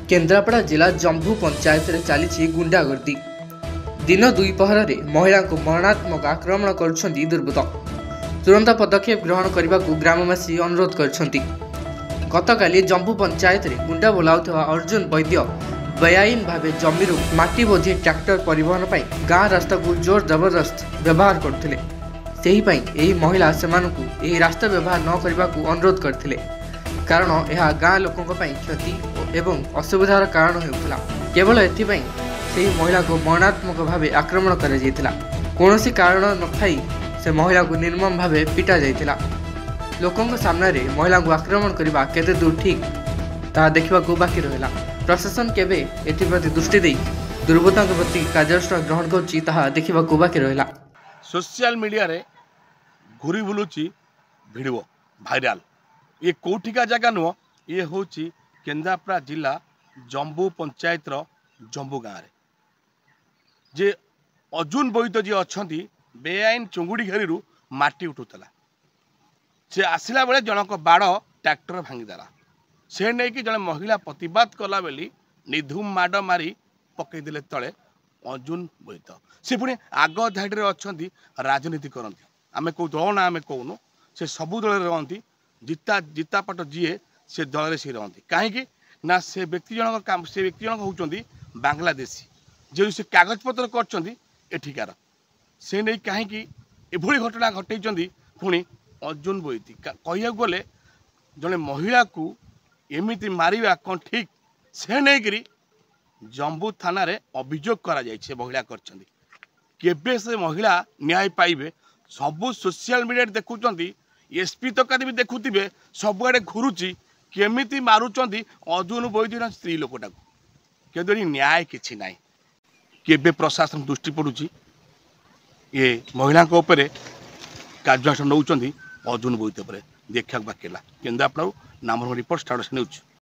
केन्द्रापड़ा जिला जम्भू पंचायत रे चली गुंडागर्दी। दिन दुईपहर में महिला को मरणात्मक आक्रमण करुछंती दुर्बृत्त। तुरंत पदक्षेप ग्रहण करने को ग्रामवासी अनुरोध करछंती। गतकाली जम्भू पंचायत रे गुंडा बोलाउथवा अर्जुन वैद्य बेआईन भावे जमीर माटी बोझी ट्रैक्टर परिवहन पर गाँ रास्ता को जोर जबरदस्त व्यवहार करथिले। सेही पई एही महिला सेमानकु एही रास्ता व्यवहार न करने को अनुरोध करथिले, कारण यह गाँ लोकों क्षति एवं असुविधार कारण होता। केवल एथिपाई से महिला को मरणात्मक भावे आक्रमण करा कौनसी कारण न थाई से महिला को निर्मम भावे पिटा जाइथिला। लोकों सामने रे महिला को आक्रमण करने केते दूर ठीक ता देखा बाकी रहा। प्रशासन केबे एथिप्रति दृष्टि दे दुर्बृत्तों प्रति कार्यानुष्ठान ग्रहण करुच्ची ताहा देखा बाकी रहा। सोशल मीडिया रे घूरी बुलूची वीडियो भाइराल ये कौटिका जगह नुह, ये हूँ केन्द्रापड़ा जिला जम्बू पंचायत जम्बू गाँव में जे अर्जुन वैद्य जी अच्छा बेआईन चुंगुड़ी घेरी माटी उठूला। से आसला बेले जनक बाड़ ट्रैक्टर भांगीदेला। से नहीं कि जड़े महिला प्रतिवाद कला बेली निधुम माड़ मारी पकईदे तले अर्जुन वैद्य। से पुणी आग धाड़ी अच्छा राजनीति करती। आम कौ दल ना आम कौन से सबू दल रहती जिता जिता पट जीए से दल सी रहती कहीं ना से व्यक्ति जनक काम से व्यक्ति जनक होती बांग्लादेशी जो से कागज पत्र करिकार से नहीं कहीं एभली घटना घटे पुणी अर्जुन वैद्य कह गले जड़े महिला को एमती मारिया कौन ठीक से नहीं करी जम्बू थाना रे अभियोग करा जाइए महिला केबे से महिला न्याय पाइबे सबू सोशल मीडिया देखुं एसपी तक भी देखुवे सबुआड़े घुरुची केमिति मारुचंदी अर्जुन वैद्य स्त्री लोकटा को न्याय किछि नाई। केबे प्रशासन दृष्टि पड़ुची ये महिला कार्यानुष्ठान नौकरी अर्जुन वैद्य देखा बाकी केन्द्रापड़ा नाम रिपोर्ट स्टार्ट न्यूज।